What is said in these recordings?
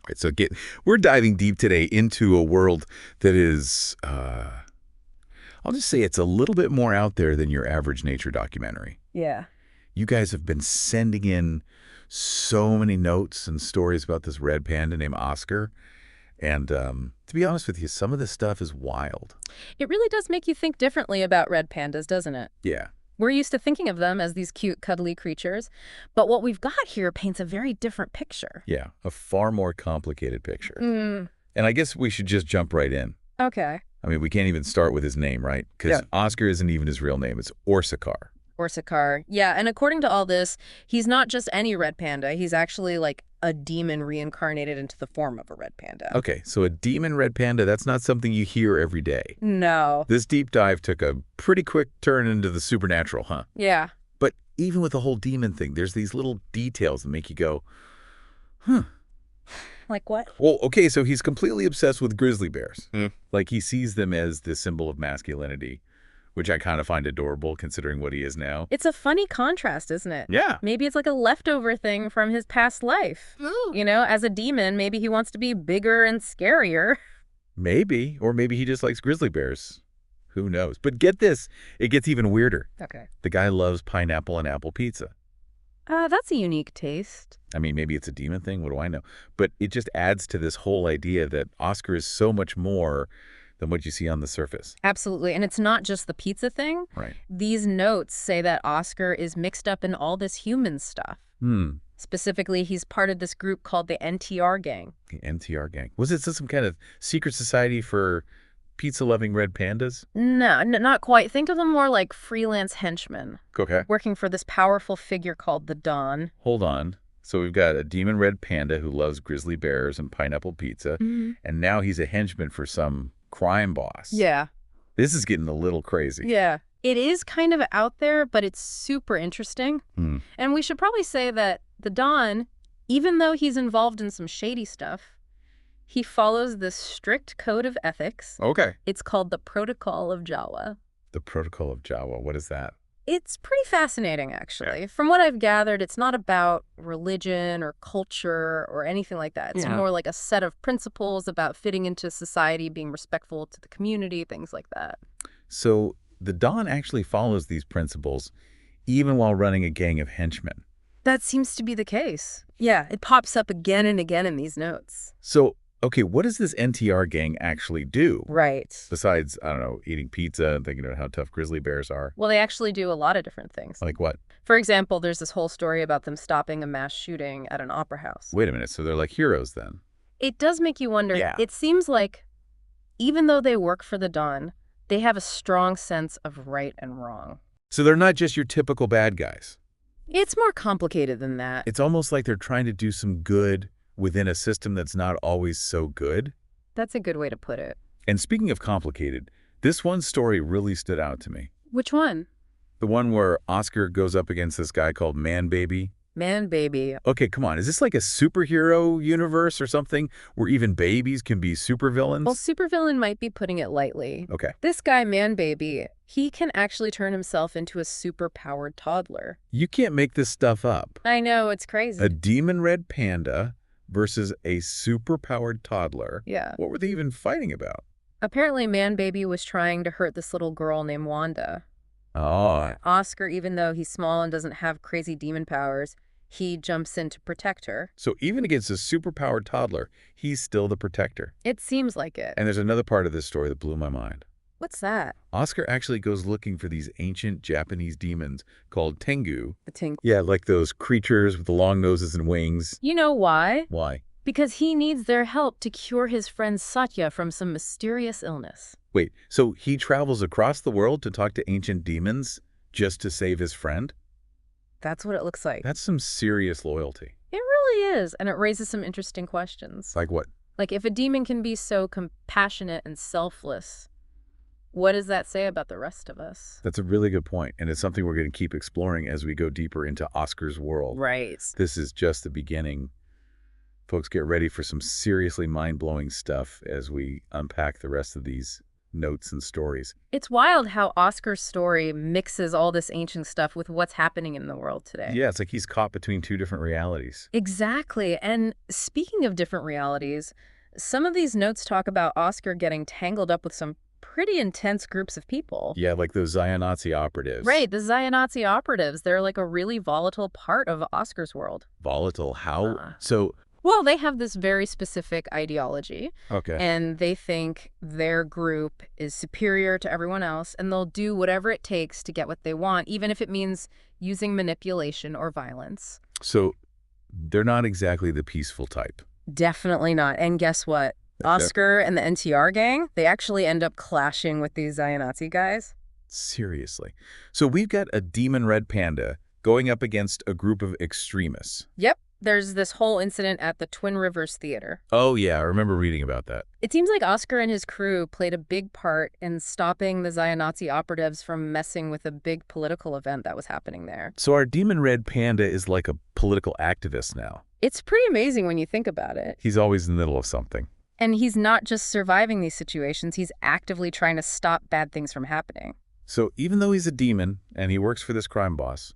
Right, so we're diving deep today into a world that is, I'll just say it's a little bit more out there than your average nature documentary. Yeah. You guys have been sending in so many notes and stories about this red panda named Oscar. And to be honest with you, some of this stuff is wild. It really does make you think differently about red pandas, doesn't it? Yeah. We're used to thinking of them as these cute, cuddly creatures, but what we've got here paints a very different picture. Yeah, a far more complicated picture. Mm. And I guess we should just jump right in. Okay. I mean, we can't even start with his name, right? Because Oscar isn't even his real name. It's Orsakar. Orsakar. Yeah, and according to all this, he's not just any red panda. He's actually like a demon reincarnated into the form of a red panda. Okay, so a demon red panda, that's not something you hear every day. No. This deep dive took a pretty quick turn into the supernatural, huh? Yeah. But even with the whole demon thing, there's these little details that make you go, huh. Like what? Well, okay, so he's completely obsessed with grizzly bears. Like he sees them as the symbol of masculinity, which I kind of find adorable considering what he is now. It's a funny contrast, isn't it? Yeah. Maybe it's like a leftover thing from his past life. You know, as a demon, maybe he wants to be bigger and scarier. Maybe. Or maybe he just likes grizzly bears. Who knows? But get this, it gets even weirder. Okay. The guy loves pineapple and apple pizza. That's a unique taste. I mean, maybe it's a demon thing. What do I know? But it just adds to this whole idea that Oscar is so much more than what you see on the surface. Absolutely. And it's not just the pizza thing. Right. These notes say that Oscar is mixed up in all this human stuff. Specifically, he's part of this group called the NTR gang. The NTR gang. Was it some kind of secret society for pizza-loving red pandas? No, not quite. Think of them more like freelance henchmen. Okay. Working for this powerful figure called the Don. Hold on. So we've got a demon red panda who loves grizzly bears and pineapple pizza, and now he's a henchman for some crime boss. Yeah. This is getting a little crazy. Yeah. It is kind of out there, but it's super interesting. And we should probably say that the Don, even though he's involved in some shady stuff, he follows this strict code of ethics. Okay. It's called the Protocol of Jawa. The Protocol of Jawa. What is that? It's pretty fascinating, actually. From what I've gathered, it's not about religion or culture or anything like that. It's more like a set of principles about fitting into society, being respectful to the community, things like that. So the Don actually follows these principles even while running a gang of henchmen. That seems to be the case. Yeah, it pops up again and again in these notes. So, okay, what does this NTR gang actually do? Right. Besides, I don't know, eating pizza and thinking about how tough grizzly bears are. Well, they actually do a lot of different things. Like what? For example, there's this whole story about them stopping a mass shooting at an opera house. Wait a minute, so they're like heroes then? It does make you wonder. Yeah. It seems like even though they work for the Don, they have a strong sense of right and wrong. So they're not just your typical bad guys. It's more complicated than that. It's almost like they're trying to do some good within a system that's not always so good. That's a good way to put it. And speaking of complicated, this one story really stood out to me. Which one? The one where Oscar goes up against this guy called Man Baby. Man Baby. Okay, come on. Is this like a superhero universe or something where even babies can be supervillains? Well, supervillain might be putting it lightly. Okay. This guy, Man Baby, he can actually turn himself into a super-powered toddler. You can't make this stuff up. I know, it's crazy. A demon red panda versus a super-powered toddler. Yeah. What were they even fighting about? Apparently, Man Baby was trying to hurt this little girl named Wanda. Oh. Oscar, even though he's small and doesn't have crazy demon powers, he jumps in to protect her. So even against a superpowered toddler, he's still the protector. It seems like it. And there's another part of this story that blew my mind. What's that? Oscar actually goes looking for these ancient Japanese demons called Tengu. The Tengu. Yeah, like those creatures with the long noses and wings. You know why? Why? Because he needs their help to cure his friend Satya from some mysterious illness. Wait, so he travels across the world to talk to ancient demons just to save his friend? That's what it looks like. That's some serious loyalty. It really is, and it raises some interesting questions. Like what? Like, if a demon can be so compassionate and selfless, what does that say about the rest of us? That's a really good point, and it's something we're going to keep exploring as we go deeper into Oscar's world. Right. This is just the beginning. Folks, get ready for some seriously mind-blowing stuff as we unpack the rest of these notes and stories. It's wild how Oscar's story mixes all this ancient stuff with what's happening in the world today. Yeah, it's like he's caught between two different realities. Exactly. And speaking of different realities, some of these notes talk about Oscar getting tangled up with some pretty intense groups of people. Yeah, like those Zion-Nazi operatives. Right, the Zion-Nazi operatives. They're like a really volatile part of Oscar's world. Volatile. How? Uh, So, Well, they have this very specific ideology, okay. and they think their group is superior to everyone else, and they'll do whatever it takes to get what they want, even if it means using manipulation or violence. So, they're not exactly the peaceful type. Definitely not. And guess what? Oscar and the NTR gang, they actually end up clashing with these Zion-Nazi guys. Seriously. So we've got a demon Red Panda going up against a group of extremists. Yep. There's this whole incident at the Twin Rivers Theater. Oh, yeah, I remember reading about that. It seems like Oscar and his crew played a big part in stopping the Zion-Nazi operatives from messing with a big political event that was happening there. So our demon Red Panda is like a political activist now. It's pretty amazing when you think about it. He's always in the middle of something. And he's not just surviving these situations, he's actively trying to stop bad things from happening. So even though he's a demon and he works for this crime boss,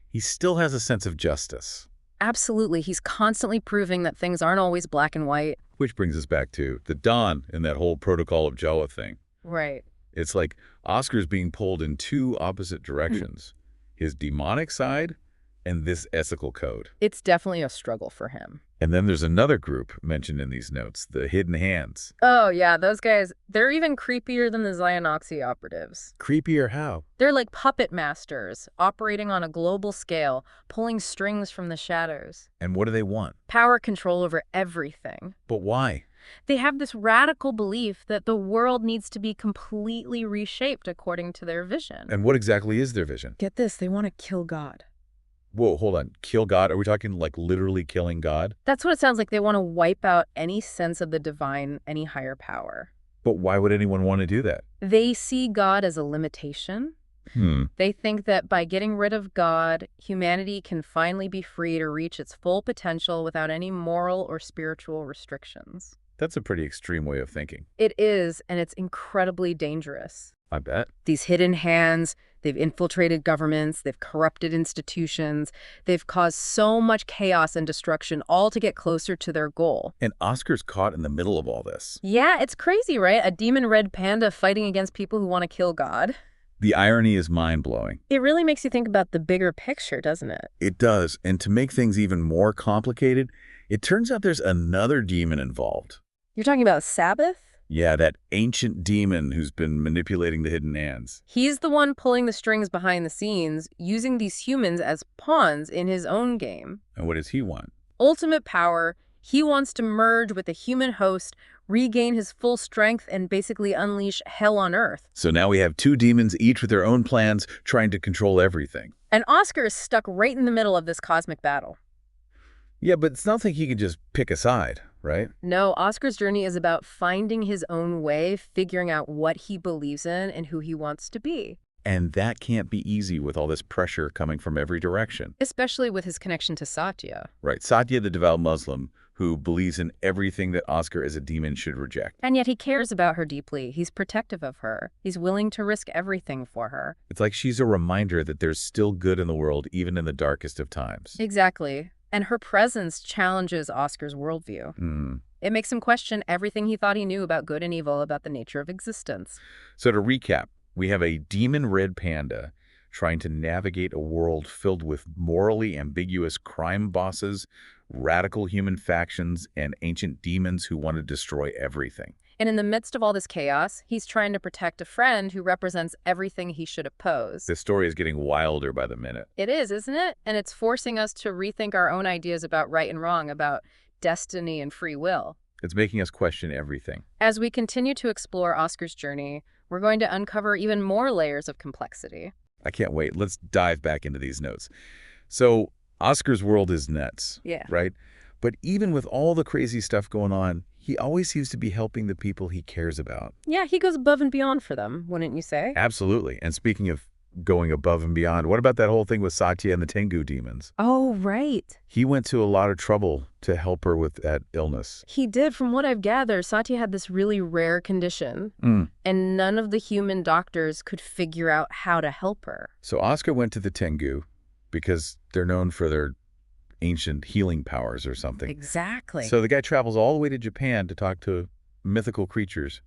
he still has a sense of justice. Absolutely. He's constantly proving that things aren't always black and white. Which brings us back to the Don and that whole Protocol of Jawa thing. Right. It's like Oscar's being pulled in two opposite directions. His demonic side and this ethical code. It's definitely a struggle for him. And then there's another group mentioned in these notes, the Hidden Hands. Oh, yeah, those guys, they're even creepier than the Zion-Nazi operatives. Creepier how? They're like puppet masters, operating on a global scale, pulling strings from the shadows. And what do they want? Power control over everything. But why? They have this radical belief that the world needs to be completely reshaped according to their vision. And what exactly is their vision? Get this, they want to kill God. Whoa, hold on. Kill God? Are we talking like literally killing God? That's what it sounds like. They want to wipe out any sense of the divine, any higher power. But why would anyone want to do that? They see God as a limitation. They think that by getting rid of God, humanity can finally be free to reach its full potential without any moral or spiritual restrictions. That's a pretty extreme way of thinking. It is, and it's incredibly dangerous. I bet. These hidden hands, they've infiltrated governments, they've corrupted institutions, they've caused so much chaos and destruction, all to get closer to their goal. And Oscar's caught in the middle of all this. Yeah, it's crazy, right? A demon Red Panda fighting against people who want to kill God. The irony is mind-blowing. It really makes you think about the bigger picture, doesn't it? It does. And to make things even more complicated, it turns out there's another demon involved. You're talking about Sabbath? Yeah, that ancient demon who's been manipulating the Hidden Hands. He's the one pulling the strings behind the scenes, using these humans as pawns in his own game. And what does he want? Ultimate power. He wants to merge with the human host, regain his full strength, and basically unleash hell on Earth. So now we have two demons, each with their own plans, trying to control everything. And Oscar is stuck right in the middle of this cosmic battle. Yeah, but it's not like he can just pick a side, right? No, Oscar's journey is about finding his own way, figuring out what he believes in and who he wants to be. And that can't be easy with all this pressure coming from every direction. Especially with his connection to Satya. Right, Satya, the devout Muslim, who believes in everything that Oscar as a demon should reject. And yet he cares about her deeply. He's protective of her. He's willing to risk everything for her. It's like she's a reminder that there's still good in the world, even in the darkest of times. Exactly. And her presence challenges Oscar's worldview. It makes him question everything he thought he knew about good and evil, about the nature of existence. So to recap, we have a demon Red Panda trying to navigate a world filled with morally ambiguous crime bosses, radical human factions, and ancient demons who want to destroy everything. And in the midst of all this chaos, he's trying to protect a friend who represents everything he should oppose. This story is getting wilder by the minute. It is, isn't it? And it's forcing us to rethink our own ideas about right and wrong, about destiny and free will. It's making us question everything. As we continue to explore Oscar's journey, we're going to uncover even more layers of complexity. I can't wait. Let's dive back into these notes. So Oscar's world is nuts, right? But even with all the crazy stuff going on, he always seems to be helping the people he cares about. Yeah, he goes above and beyond for them, wouldn't you say? Absolutely. And speaking of going above and beyond. What about that whole thing with Satya and the Tengu demons? Oh, right. He went to a lot of trouble to help her with that illness. He did. From what I've gathered, Satya had this really rare condition, and none of the human doctors could figure out how to help her. So Oscar went to the Tengu because they're known for their ancient healing powers or something. Exactly. So the guy travels all the way to Japan to talk to mythical creatures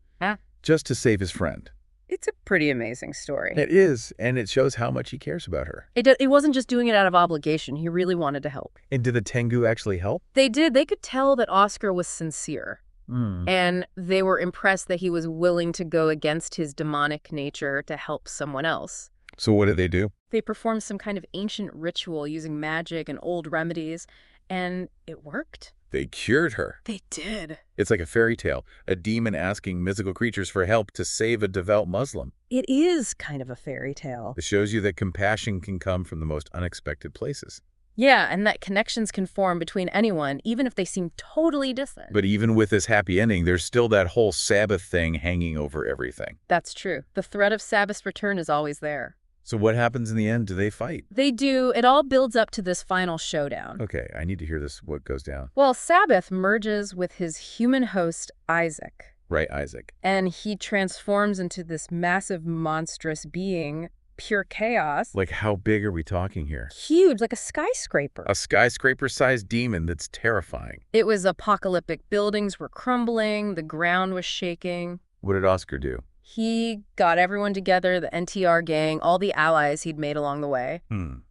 just to save his friend. It's a pretty amazing story. It is, and it shows how much he cares about her. It wasn't just doing it out of obligation. He really wanted to help. And did the Tengu actually help? They did. They could tell that Oscar was sincere. And they were impressed that he was willing to go against his demonic nature to help someone else. So what did they do? They performed some kind of ancient ritual using magic and old remedies, and it worked. They cured her. They did. It's like a fairy tale, a demon asking mythical creatures for help to save a devout Muslim. It is kind of a fairy tale. It shows you that compassion can come from the most unexpected places. Yeah, and that connections can form between anyone, even if they seem totally distant. But even with this happy ending, there's still that whole Sabbath thing hanging over everything. That's true. The threat of Sabbath's return is always there. So what happens in the end? Do they fight? They do. It all builds up to this final showdown. Okay, I need to hear this, what goes down. Well, Sabbath merges with his human host, Isaac. Right, Isaac. And he transforms into this massive, monstrous being, pure chaos. Like how big are we talking here? Huge, like a skyscraper. A skyscraper-sized demon that's terrifying. It was apocalyptic. Buildings were crumbling. The ground was shaking. What did Oscar do? He got everyone together, the NTR gang, all the allies he'd made along the way,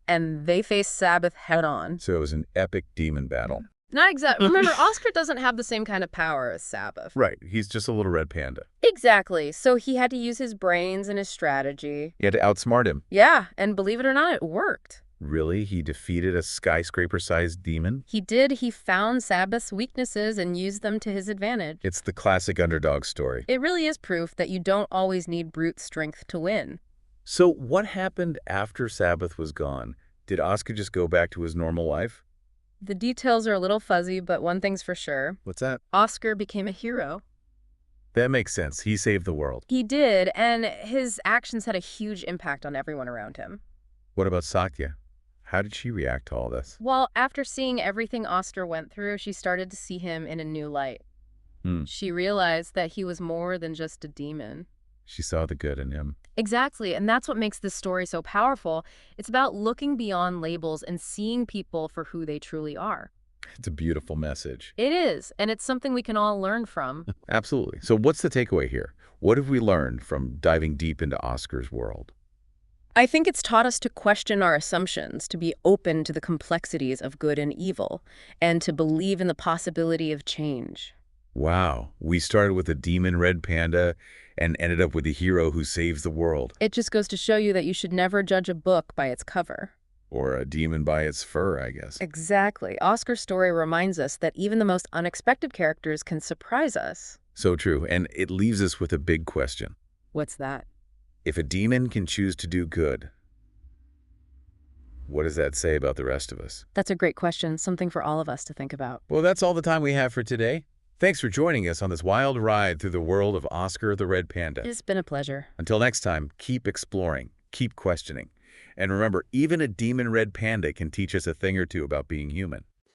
and they faced Sabbath head-on. So it was an epic demon battle. Not exactly. Remember, Oscar doesn't have the same kind of power as Sabbath. Right, he's just a little red panda. Exactly. So he had to use his brains and his strategy. You had to outsmart him. Yeah, and believe it or not, it worked. Really? He defeated a skyscraper-sized demon? He did. He found Sabbath's weaknesses and used them to his advantage. It's the classic underdog story. It really is proof that you don't always need brute strength to win. So what happened after Sabbath was gone? Did Oscar just go back to his normal life? The details are a little fuzzy, but one thing's for sure. What's that? Oscar became a hero. That makes sense. He saved the world. He did, and his actions had a huge impact on everyone around him. What about Satya? How did she react to all this? Well, after seeing everything Oscar went through, she started to see him in a new light. She realized that he was more than just a demon. She saw the good in him. Exactly, and that's what makes this story so powerful. It's about looking beyond labels and seeing people for who they truly are. It's a beautiful message. It is, and it's something we can all learn from. Absolutely. So what's the takeaway here? What have we learned from diving deep into Oscar's world? I think it's taught us to question our assumptions, to be open to the complexities of good and evil, and to believe in the possibility of change. Wow. We started with a demon red panda and ended up with a hero who saves the world. It just goes to show you that you should never judge a book by its cover. Or a demon by its fur, I guess. Exactly. Oscar's story reminds us that even the most unexpected characters can surprise us. So true. And it leaves us with a big question. What's that? If a demon can choose to do good, what does that say about the rest of us? That's a great question, something for all of us to think about. Well, that's all the time we have for today. Thanks for joining us on this wild ride through the world of Oscar the Red Panda. It's been a pleasure. Until next time, keep exploring, keep questioning. And remember, even a demon red panda can teach us a thing or two about being human.